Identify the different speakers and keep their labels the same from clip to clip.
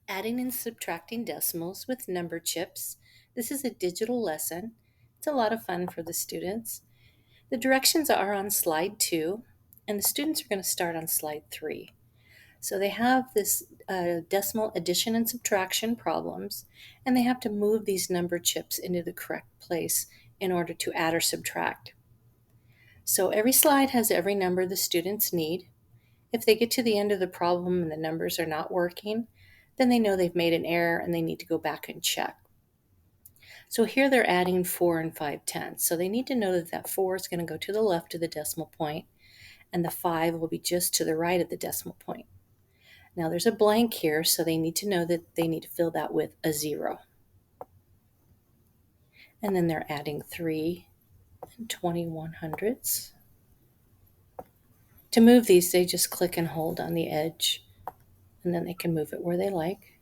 Speaker 1: Adding and subtracting decimals with number chips. This is a digital lesson. It's a lot of fun for the students. The directions are on slide 2, and the students are going to start on slide 3. So they have this decimal addition and subtraction problems, and they have to move these number chips into the correct place in order to add or subtract. So every slide has every number the students need. If they get to the end of the problem and the numbers are not working, then they know they've made an error and they need to go back and check. So here they're adding 4 and 5/10. So they need to know that 4 is going to go to the left of the decimal point and the 5 will be just to the right of the decimal point. Now there's a blank here, so they need to know that they need to fill that with a 0. And then they're adding 3 and 21/100. To move these, they just click and hold on the edge, and then they can move it where they like.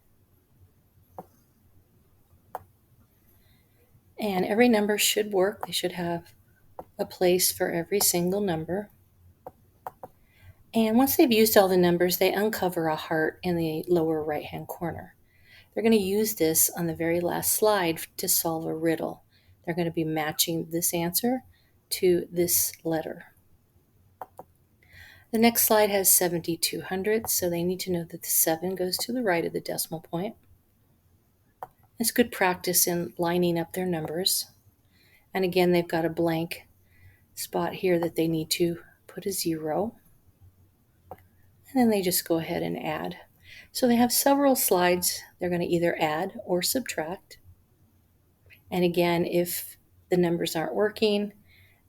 Speaker 1: And every number should work. They should have a place for every single number. And once they've used all the numbers, they uncover a heart in the lower right-hand corner. They're going to use this on the very last slide to solve a riddle. They're going to be matching this answer to this letter. The next slide has 72/100, so they need to know that the 7 goes to the right of the decimal point. It's good practice in lining up their numbers. And again, they've got a blank spot here that they need to put a 0. And then they just go ahead and add. So they have several slides. They're going to either add or subtract. And again, if the numbers aren't working,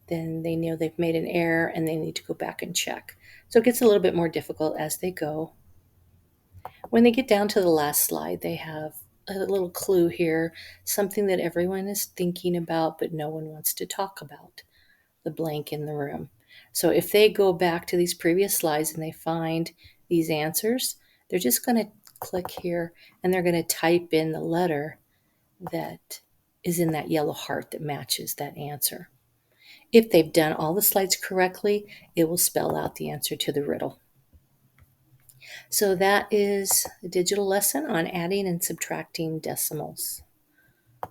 Speaker 1: then they know they've made an error and they need to go back and check. So it gets a little bit more difficult as they go. When they get down to the last slide, they have a little clue here, something that everyone is thinking about, but no one wants to talk about, the blank in the room. So if they go back to these previous slides and they find these answers, they're just going to click here and they're going to type in the letter that is in that yellow heart that matches that answer. If they've done all the slides correctly, it will spell out the answer to the riddle. So that is a digital lesson on adding and subtracting decimals.